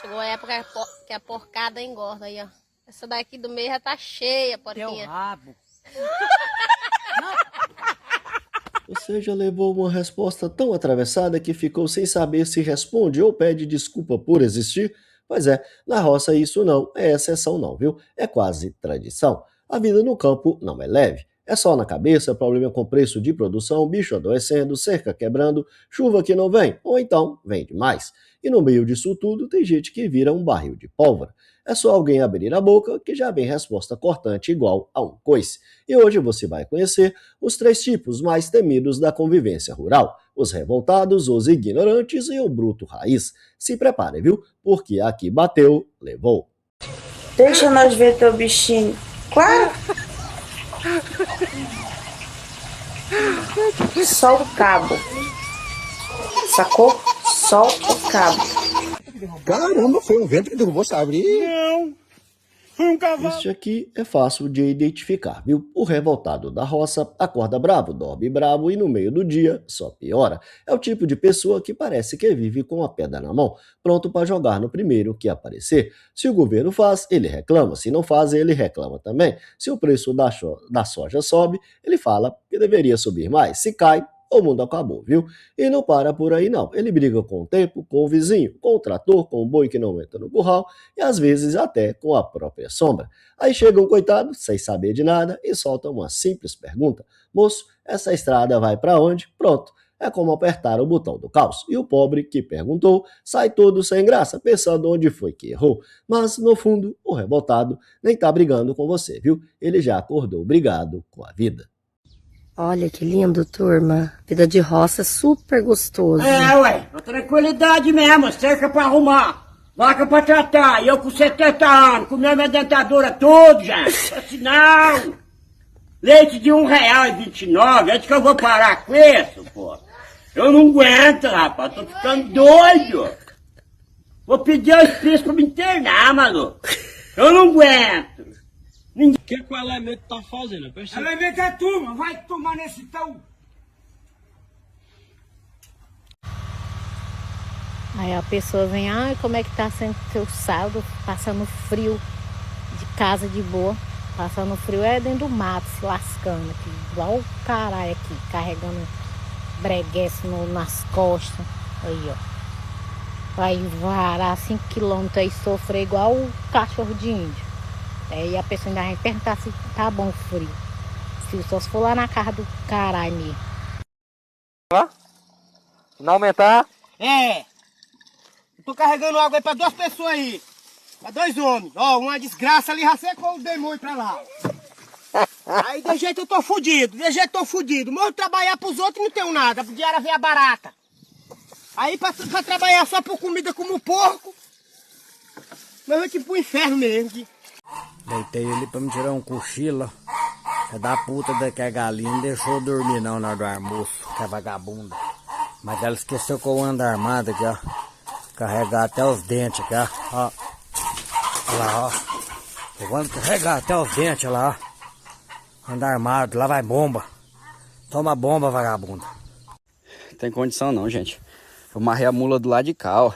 Chegou a época que a porcada engorda aí, ó. Essa daqui do meio já tá cheia, porquinha. Teu rabo. Você já levou uma resposta tão atravessada que ficou sem saber se responde ou pede desculpa por existir? Pois é, na roça isso não é exceção não, viu? É quase tradição. A vida no campo não é leve. É sol na cabeça, problema com preço de produção, bicho adoecendo, cerca quebrando, chuva que não vem, ou então vem demais. E no meio disso tudo tem gente que vira um barril de pólvora. É só alguém abrir a boca que já vem resposta cortante igual a um coice. E hoje você vai conhecer os 3 tipos mais temidos da convivência rural: os revoltados, os ignorantes e o bruto raiz. Se prepare, viu? Porque aqui bateu, levou. Deixa nós ver teu bichinho. Claro. Solta o cabo. Sacou? Solta o cabo. Caramba, foi um vento que derrubou essa árvore. Não. Foi um cavalo. Este aqui é fácil de identificar, viu? O revoltado da roça acorda bravo, dorme bravo e no meio do dia só piora. É o tipo de pessoa que parece que vive com a pedra na mão, pronto para jogar no primeiro que aparecer. Se o governo faz, ele reclama. Se não faz, ele reclama também. Se o preço da soja sobe, ele fala que deveria subir mais. Se cai, o mundo acabou, viu? E não para por aí não. Ele briga com o tempo, com o vizinho, com o trator, com o boi que não entra no curral e às vezes até com a própria sombra. Aí chega um coitado, sem saber de nada, e solta uma simples pergunta: moço, essa estrada vai para onde? Pronto. É como apertar o botão do caos. E o pobre que perguntou sai todo sem graça, pensando onde foi que errou. Mas, no fundo, o revoltado nem tá brigando com você, viu? Ele já acordou brigado com a vida. Olha que lindo, turma. Vida de roça é super gostoso. É, ué. Tranquilidade mesmo. Cerca pra arrumar. Vaca pra tratar. E eu com 70 anos, comendo minha dentadura tudo, gente. Assim, não. Leite de R$1,29. Antes que eu vou parar com isso, pô. Eu não aguento, rapaz. Tô ficando doido. Vou pedir aos espíritos pra me internar, maluco. Eu não aguento. O que o elemento tá fazendo? Elemento é turma, vai tomar nesse tal. Aí a pessoa vem, como é que tá sendo teu saldo? Passando frio de casa de boa. Passando frio é dentro do mato, se lascando aqui. Igual o caralho aqui, carregando breguesso nas costas. Aí, ó. Vai varar 5 km aí, sofrer igual o cachorro de índio. Aí a pessoa ainda vai perguntar se tá bom o frio. Só se for lá na casa do caralho mesmo. Ó, se não aumentar. É. Eu tô carregando água aí pra 2 pessoas aí. Pra 2 homens. Ó, uma desgraça ali já secou o demônio pra lá. Aí de jeito eu tô fudido. Morro trabalhar pros outros e não tenho nada. Pro diário vem a barata. Aí pra trabalhar só por comida como porco. Mas eu que pro inferno mesmo. Deitei ele pra me tirar um cochilo. É da puta que a galinha não deixou eu dormir não na hora do almoço, que é vagabunda. Mas ela esqueceu que eu ando armado aqui, ó. Carregar até os dentes aqui, ó. Olha lá, ó. Eu ando carregar até os dentes, olha lá, ó. Anda armado, lá vai bomba. Toma bomba, vagabunda. Não tem condição não, gente. Eu amarrei a mula do lado de cá, ó.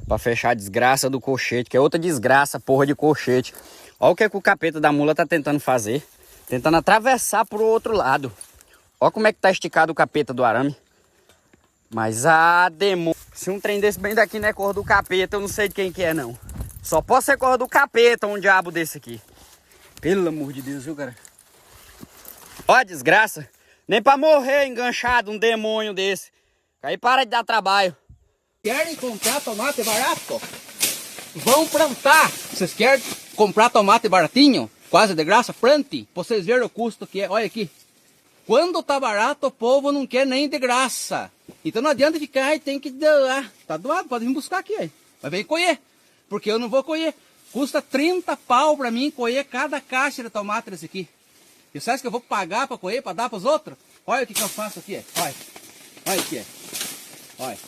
Pra fechar a desgraça do cochete, que é outra desgraça, porra de cochete. Olha o que o capeta da mula tá tentando fazer. Tentando atravessar pro outro lado. Olha como é que tá esticado o capeta do arame. Mas, demônio. Se um trem desse bem daqui não é cor do capeta, eu não sei de quem que é, não. Só pode ser cor do capeta um diabo desse aqui. Pelo amor de Deus, viu, cara? Olha a desgraça. Nem pra morrer enganchado um demônio desse. Aí para de dar trabalho. Querem comprar tomate barato? Vão plantar. Vocês querem comprar tomate baratinho? Quase de graça? Plante. Pra vocês verem o custo que é. Olha aqui. Quando tá barato, o povo não quer nem de graça. Então não adianta ficar, aí tem que doar. Tá doado, pode vir buscar aqui, aí. Mas vem colher. Porque eu não vou colher. Custa 30 pau pra mim colher cada caixa de tomate desse aqui. E você acha que eu vou pagar pra colher, pra dar pros outros? Olha o que eu faço aqui, olha. Olha aqui, olha.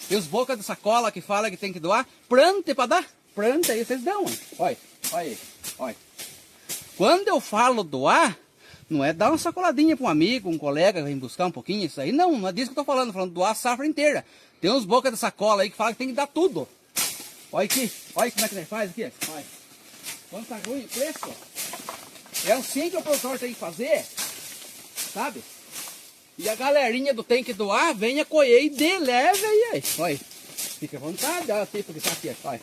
E os bocas de sacola que fala que tem que doar, plante para dar. Plante aí, vocês dão. Olha, olha aí, olha. Quando eu falo doar, não é dar uma sacoladinha para um amigo, um colega que vem buscar um pouquinho, isso aí não é disso que eu tô falando doar a safra inteira. Tem uns bocas de sacola aí que falam que tem que dar tudo. Olha aqui, olha como é que ele faz aqui. Olha. Quando tá ruim o preço, é assim que o produtor tem que fazer, sabe? E a galerinha do tem que doar, venha colher e dê, leve aí. Olha, fica à vontade, olha o tipo que tá aqui, olha.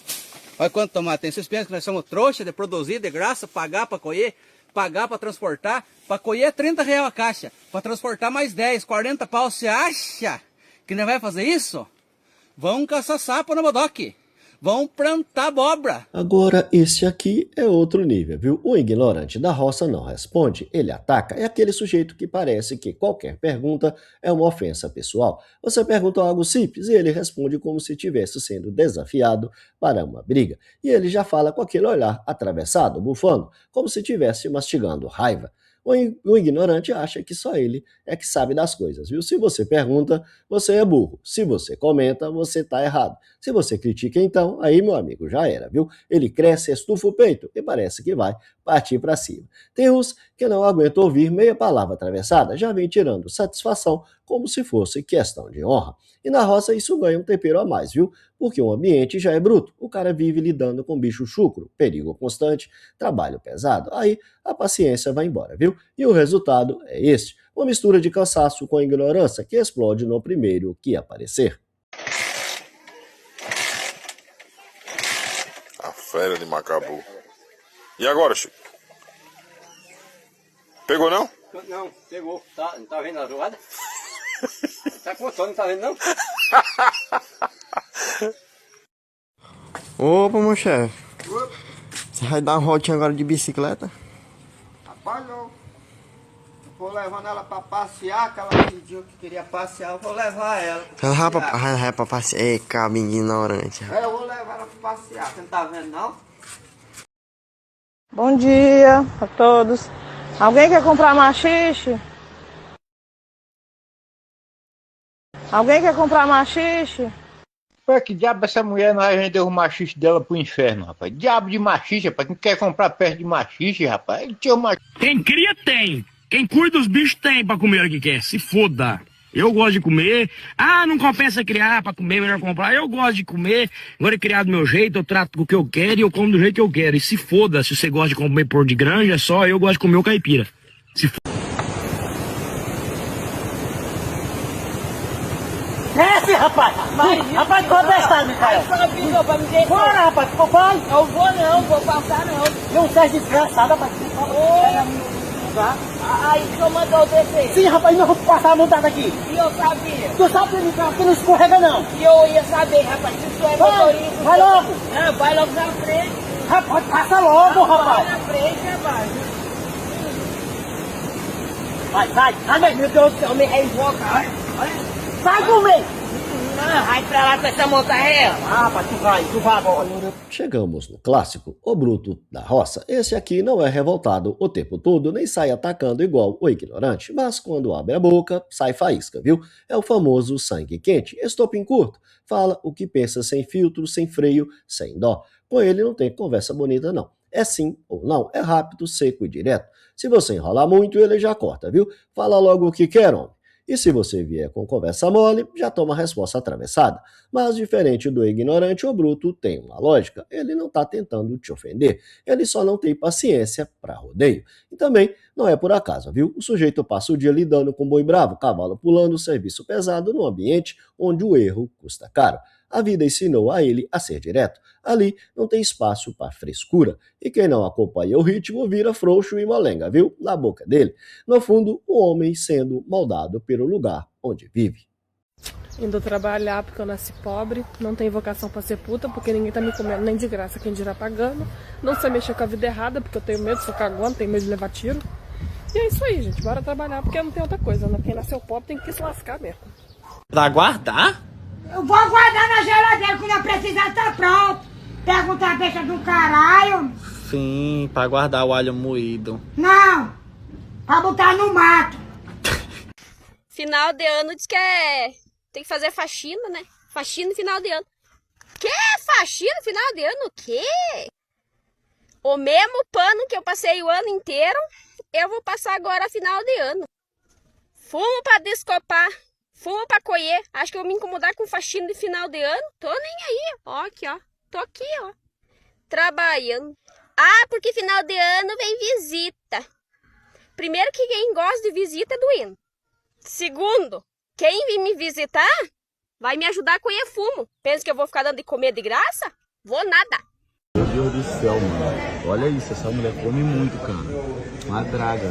Olha quanto tomate tem. Vocês pensam que nós somos trouxa de produzir de graça, pagar para colher, pagar para transportar? Para colher é R$30 a caixa, para transportar mais 10, 40 pau. Você acha que não vai fazer isso? Vão caçar sapo no bodoque. Vão plantar abóbora. Agora, esse aqui é outro nível, viu? O ignorante da roça não responde, ele ataca. É aquele sujeito que parece que qualquer pergunta é uma ofensa pessoal. Você pergunta algo simples e ele responde como se estivesse sendo desafiado para uma briga. E ele já fala com aquele olhar atravessado, bufando, como se estivesse mastigando raiva. O ignorante acha que só ele é que sabe das coisas, viu? Se você pergunta, você é burro. Se você comenta, você tá errado. Se você critica, então, aí, meu amigo, já era, viu? Ele cresce, estufa o peito e parece que vai partir para cima. Tem uns que não aguentam ouvir meia palavra atravessada, já vem tirando satisfação como se fosse questão de honra. E na roça isso ganha um tempero a mais, viu? Porque o ambiente já é bruto. O cara vive lidando com bicho chucro, perigo constante, trabalho pesado. Aí a paciência vai embora, viu? E o resultado é este. Uma mistura de cansaço com ignorância que explode no primeiro que aparecer. A fera de Macabu. E agora, Chico? Pegou não? Não, pegou. Tá, não tá vendo a zoada? Tá com sono, não tá vendo não? Opa, meu chefe. Você vai dar uma rodinha agora de bicicleta? Rapaz, eu vou levando ela pra passear, que ela pediu que queria passear, eu vou levar ela. Ela vai pra passear. Ei, cabinho ignorante. Eu vou levar ela pra passear, você não tá vendo não? Bom dia a todos. Alguém quer comprar maxixe? Alguém quer comprar maxixe? Pô, que diabo essa mulher não vai vender o maxixe dela pro inferno, rapaz? Diabo de maxixe, rapaz. Quem quer comprar perto de maxixe, rapaz? Quem cria tem. Quem cuida dos bichos tem pra comer o que quer. Se foda. Eu gosto de comer. Ah, não compensa criar pra comer, melhor comprar. Eu gosto de comer. Agora é criar do meu jeito, eu trato com o que eu quero e eu como do jeito que eu quero. E se foda, se você gosta de comer por de granja, é só eu gosto de comer o caipira. Se foda. Desce, rapaz! Rapaz, qual é essa, Micael? Bora, rapaz, vai! Eu vou passar não. Não seja desgraçada, rapaz. Aí o senhor mandou descer? Sim, rapaz, nós vamos passar a montada aqui. E eu sabia? Tu sabe, Micael, que não escorrega não. E eu ia saber, rapaz, se o senhor é motorista. Vai logo! Não, vai logo na frente. Rapaz, passa logo, rapaz. Vai na frente, rapaz. Vai, meu Deus do céu, me reinvoca. Sai do meio! Não, vai pra lá com essa montanha. Ah, rapaz, tu vai agora. Chegamos no clássico, o bruto da roça. Esse aqui não é revoltado o tempo todo, nem sai atacando igual o ignorante, mas quando abre a boca, sai faísca, viu? É o famoso sangue quente, estopim curto. Fala o que pensa sem filtro, sem freio, sem dó. Com ele não tem conversa bonita, não. É sim ou não, é rápido, seco e direto. Se você enrolar muito, ele já corta, viu? Fala logo o que quer, homem. E se você vier com conversa mole, já toma a resposta atravessada. Mas diferente do ignorante, o bruto tem uma lógica. Ele não está tentando te ofender. Ele só não tem paciência para rodeio. E também não é por acaso, viu? O sujeito passa o dia lidando com boi bravo, cavalo pulando, serviço pesado, num ambiente onde o erro custa caro. A vida ensinou a ele a ser direto. Ali não tem espaço para frescura. E quem não acompanha o ritmo vira frouxo e molenga, viu? Na boca dele. No fundo, o homem sendo moldado pelo lugar onde vive. Indo trabalhar porque eu nasci pobre, não tenho vocação para ser puta, porque ninguém tá me comendo nem de graça, quem dirá pagando. Não sei mexer com a vida errada, porque eu tenho medo, sou cagona, tenho medo de levar tiro. E é isso aí, gente. Bora trabalhar, porque não tem outra coisa, né? Quem nasceu pobre tem que se lascar mesmo. Pra guardar? Eu vou guardar na geladeira, quando eu precisar tá pronto. Pergunta a besta do caralho. Sim, pra guardar o alho moído. Não, pra botar no mato. Final de ano diz que tem que fazer faxina, né? Faxina no final de ano. Que? Faxina no final de ano? O quê? O mesmo pano que eu passei o ano inteiro, eu vou passar agora final de ano. Fumo pra descopar. Fumo pra colher. Acho que eu vou me incomodar com faxina de final de ano. Tô nem aí. Ó, aqui, ó. Tô aqui, ó, trabalhando. Ah, porque final de ano vem visita. Primeiro que quem gosta de visita é doendo. Segundo, quem vir me visitar vai me ajudar a colher fumo. Pensa que eu vou ficar dando de comer de graça? Vou nada. Meu Deus do céu, mano. Olha isso, essa mulher come muito, cara. Uma draga.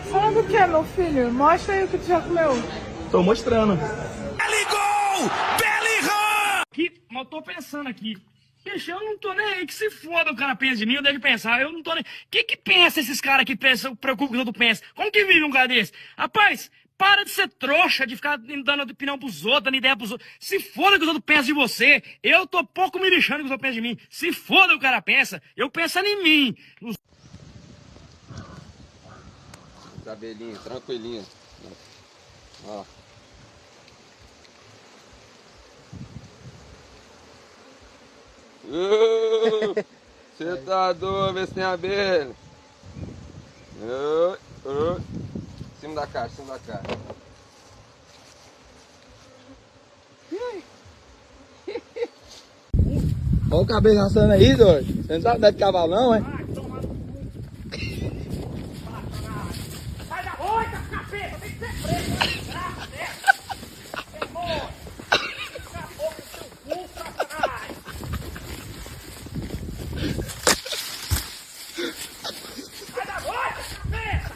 Falando o que, meu filho? Mostra aí o que tu já comeu. Tô mostrando. Que, eu tô pensando aqui. Bicho, eu não tô nem aí, que se foda o cara pensa de mim, eu deixo de pensar, eu não tô nem... Que pensa esses caras que pensam, preocupam que os outros pensam? Como que vive um cara desse? Rapaz, para de ser trouxa, de ficar dando opinião pros outros, dando ideia pros outros. Se foda que os outros pensam de você, eu tô pouco me lixando que os outros pensam de mim. Se foda o cara pensa, eu penso em mim. Cabelinho, tranquilinho. Ó. Você tá doido, vê se tem abelha. Cima da caixa, cima da caixa. Olha o cabelo raçando aí, doido. Você não sabe andar de cavalo, não, é? Sai da roita, capeta, tem que ser preso, graça dessa. Demônio. Acabou com seu cu, satanás. Sai da roita, capeta.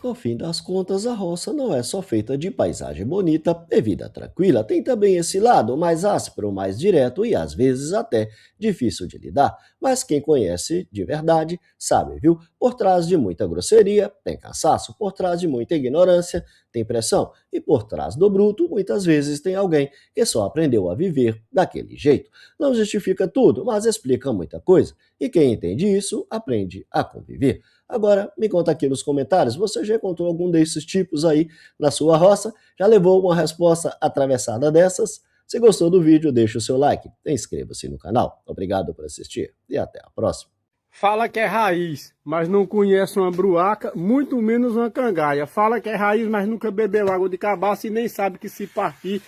No fim das contas, a roça não é só feita de paisagem bonita e vida tranquila, tem também esse lado mais áspero, mais direto e às vezes até difícil de lidar. Mas quem conhece de verdade sabe, viu? Por trás de muita grosseria tem cansaço, por trás de muita ignorância tem pressão e por trás do bruto muitas vezes tem alguém que só aprendeu a viver daquele jeito. Não justifica tudo, mas explica muita coisa e quem entende isso aprende a conviver. Agora, me conta aqui nos comentários, você já encontrou algum desses tipos aí na sua roça? Já levou uma resposta atravessada dessas? Se gostou do vídeo, deixa o seu like, inscreva-se no canal. Obrigado por assistir e até a próxima. Fala que é raiz, mas não conhece uma bruaca, muito menos uma cangaia. Fala que é raiz, mas nunca bebeu água de cabaça e nem sabe que se partir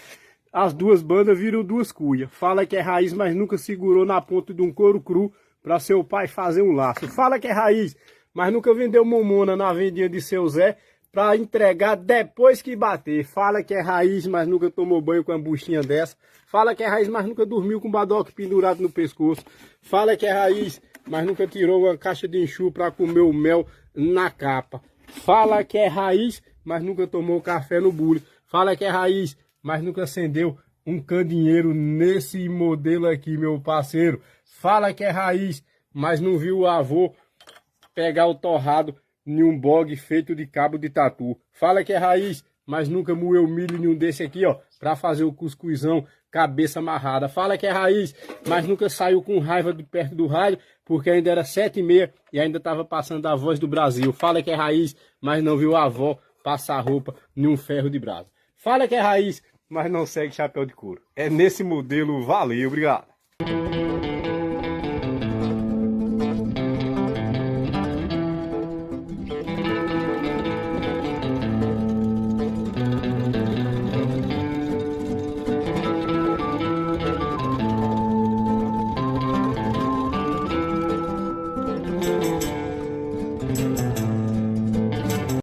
as duas bandas viram duas cuias. Fala que é raiz, mas nunca segurou na ponta de um couro cru para seu pai fazer um laço. Fala que é raiz, mas nunca vendeu momona na vendinha de seu Zé para entregar depois que bater. Fala que é raiz, mas nunca tomou banho com uma buchinha dessa. Fala que é raiz, mas nunca dormiu com um badoque pendurado no pescoço. Fala que é raiz, mas nunca tirou uma caixa de enxu para comer o mel na capa. Fala que é raiz, mas nunca tomou café no bule. Fala que é raiz, mas nunca acendeu um candinheiro nesse modelo aqui, meu parceiro. Fala que é raiz, mas não viu o avô pegar o torrado em um bog feito de cabo de tatu. Fala que é raiz, mas nunca moeu milho em um desse aqui, ó, pra fazer o cuscuzão cabeça amarrada. Fala que é raiz, mas nunca saiu com raiva de perto do rádio, porque ainda era 7h30 e ainda tava passando a Voz do Brasil. Fala que é raiz, mas não viu a avó passar roupa em um ferro de brasa. Fala que é raiz, mas não segue chapéu de couro. É nesse modelo, valeu, obrigado.